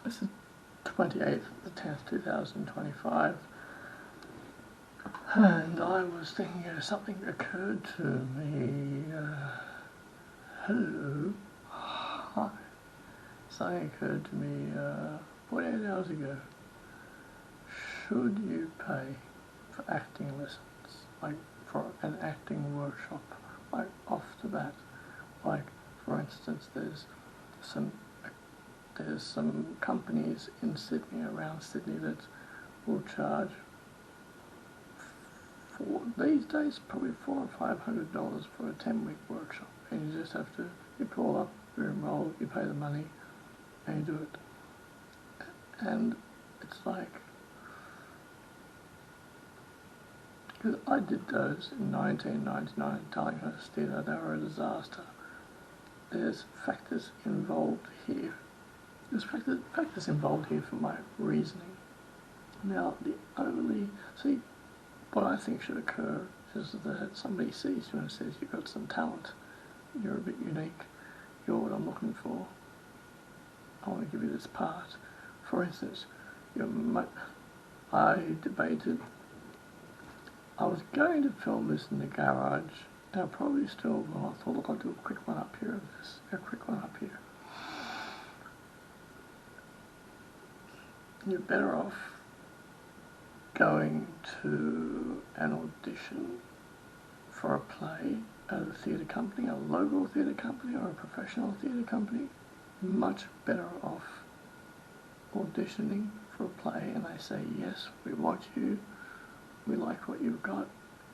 This is 28th of the 10th, 2025. And I was thinking, something occurred to me. Hello. Hi. Something occurred to me 48 hours ago. Should you pay for acting lessons, like for an acting workshop, like off the bat? Like, for instance, there's some companies in Sydney, around Sydney, that will charge these days probably $400 or $500 for a 10-week workshop, and you just have to, you call up, you enroll, you pay the money, and you do it. And it's like, because I did those in 1999 at Darlington Theatre, they were a disaster. There's factors involved here. There's factors involved here for my reasoning. Now, what I think should occur is that somebody sees you and says, you've got some talent, you're a bit unique, you're what I'm looking for, I want to give you this part. For instance, I debated, I was going to film this in the garage, and I probably still will. I thought, look, I'll do a quick one up here of this, a quick one up here. You're better off going to an audition for a play at a theatre company, a local theatre company or a professional theatre company. Much better off auditioning for a play and they say, yes, we want you, we like what you've got,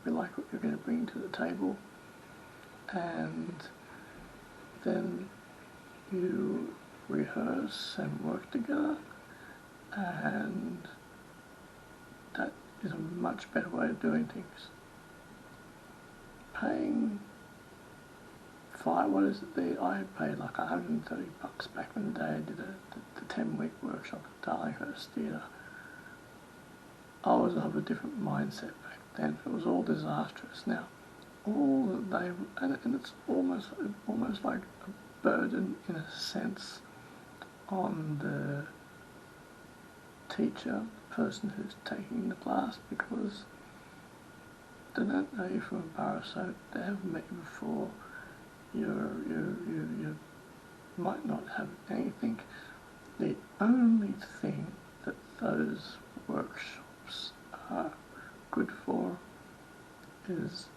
we like what you're going to bring to the table, and then you rehearse and work together, and that is a much better way of doing things. Paying I paid like $130 back in the day. I did the 10-week workshop at Darlinghurst Theatre. I was of a different mindset back then. It was all disastrous. Now, all that they, and it's almost like a burden in a sense on the teacher, the person who's taking the class, because they don't know you from a bar of soap, they haven't met you before, you might not have anything. The only thing that those workshops are good for is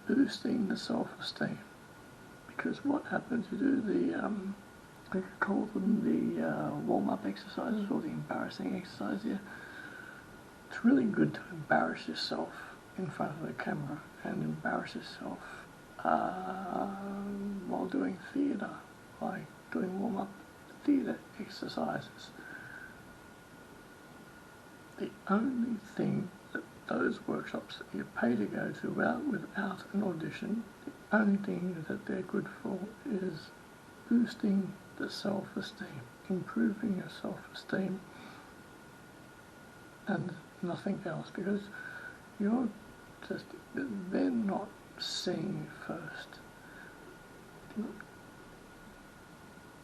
boosting the self-esteem. Because what happens, you do the I could call them the warm-up exercises or the embarrassing exercise here. It's really good to embarrass yourself in front of the camera and embarrass yourself while doing theatre, like doing warm-up theatre exercises. The only thing that those workshops that you pay to go to without an audition, the only thing that they're good for is boosting the self-esteem, improving your self-esteem, and nothing else, because they're not seeing you first.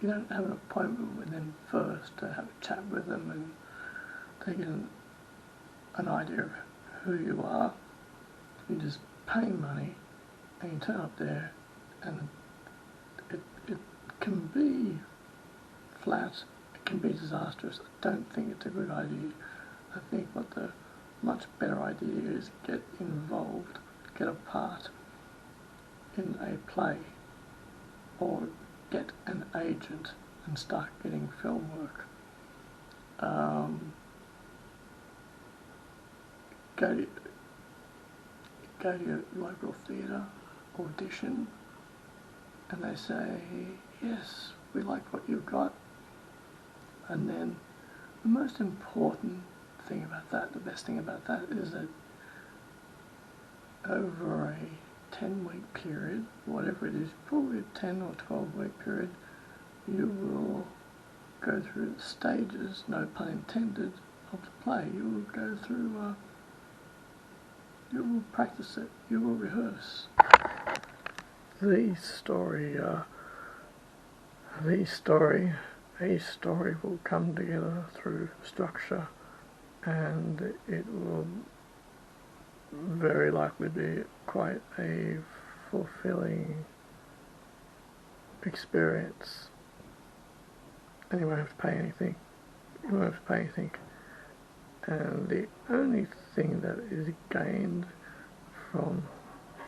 You don't have an appointment with them first to have a chat with them and they get an idea of who you are. You just pay money and you turn up there, and it can be flat, it can be disastrous. I don't think it's a good idea. I think what the much better idea is get involved, get a part in a play, or get an agent and start getting film work. Go to your local theatre, audition, and they say, yes, we like what you've got. And then the most important thing about that, the best thing about that, is that over a 10-week period, whatever it is, probably a 10 or 12-week period, you will go through the stages, no pun intended, of the play. You will go through, you will practice it, you will rehearse. The story a story will come together through structure, and it will very likely be quite a fulfilling experience. And you won't have to pay anything. You won't have to pay anything. And the only thing that is gained from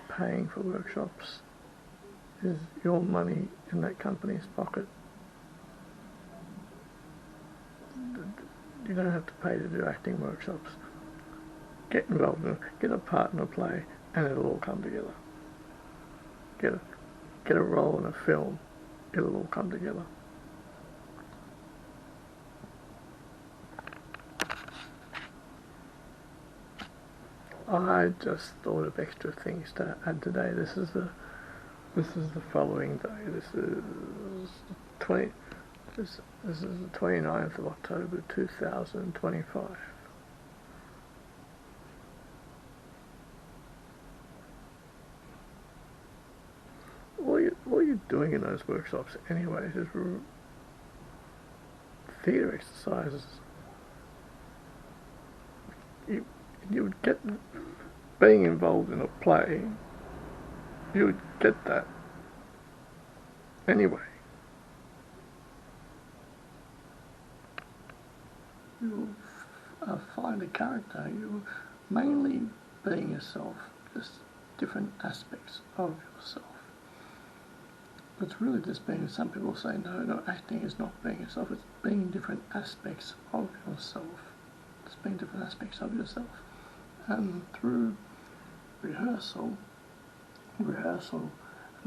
paying for workshops is your money in that company's pocket. You don't have to pay to do acting workshops. Get involved in it, get a partner play, and it'll all come together. Get a role in a film, it'll all come together. I just thought of extra things to add today. This is the following day. This is the 29th of October 2025. What you're doing in those workshops anyway is theatre exercises. You would get, being involved in a play, you would get that anyway. You find a character, you're mainly being yourself, just different aspects of yourself. It's really just being, some people say no, acting is not being yourself, it's being different aspects of yourself. It's being different aspects of yourself. And through rehearsal, and the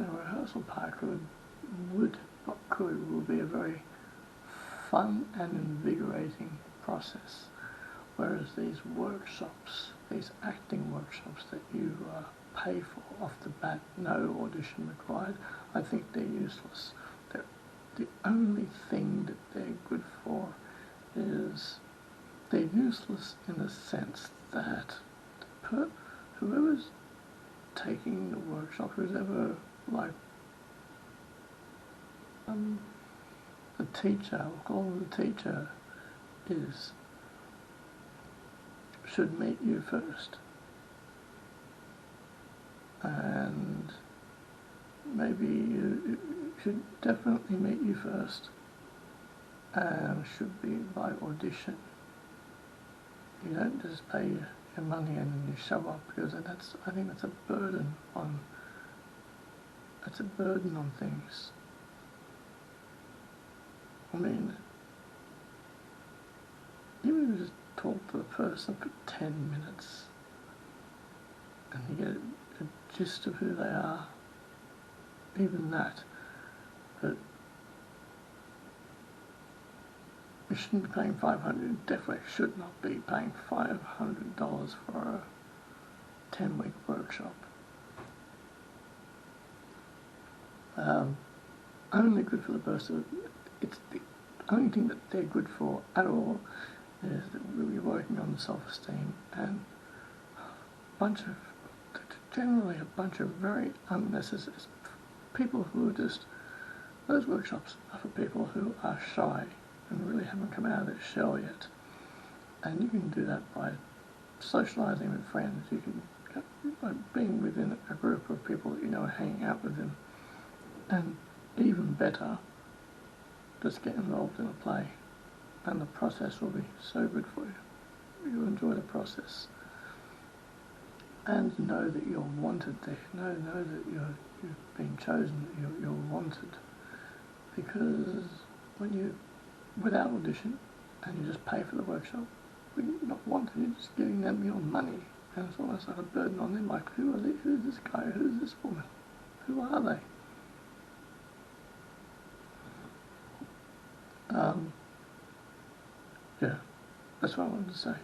rehearsal part will be a very fun and invigorating process. Whereas these workshops, these acting workshops that you pay for off the bat, no audition required, I think they're useless. The only thing that they're good for is they're useless in the sense that whoever's taking the workshop, whoever, like, the teacher, we'll call them the teacher, should meet you first. And maybe you should definitely meet you first, and should be by audition. You don't just pay your money and then you show up, because I think that's a burden on things. I mean, even if you just talk to the person for 10 minutes and you get a gist of who they are, even that, but you shouldn't be paying $500, you definitely should not be paying $500 for a 10-week workshop. Only good for the person, it's the only thing that they're good for at all is that we'll be working on the self-esteem, and generally a bunch of very unnecessary people who are just, those workshops are for people who are shy and really haven't come out of their shell yet. And you can do that by socialising with friends, you can, by being within a group of people that you know, hanging out with them, and even better, just get involved in a play, and the process will be so good for you. You'll enjoy the process, and know that you're wanted there. Know that you've been chosen. You're wanted, because when you, without audition, and you just pay for the workshop, you're not wanted. You're just giving them your money, and it's almost like a burden on them. Like, who are they? Who's this guy? Who's this woman? Who are they? Yeah, that's what I wanted to say.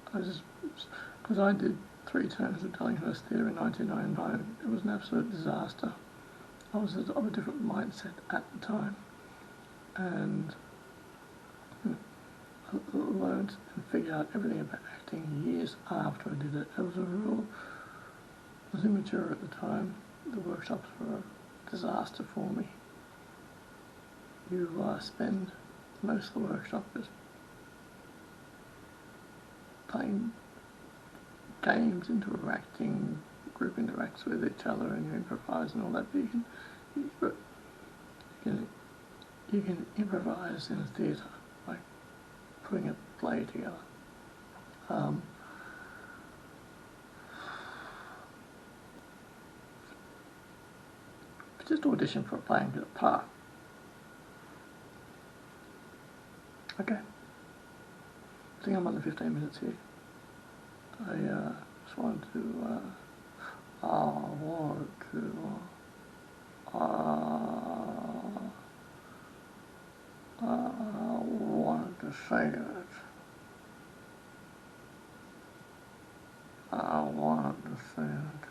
Because I did 3 terms of Darlinghurst Theatre in 1999, it was an absolute disaster. I was of a different mindset at the time, and I learned and figured out everything about acting years after I did it. I was immature at the time. The workshops were a disaster for me. You spend most of the workshop is playing games, interacting, group interacts with each other, and you improvise and all that. But you can improvise in a theatre, like putting a play together. Just audition for playing a part. Okay. I think I'm under 15 minutes here. I just wanted to say it. I wanted to say it.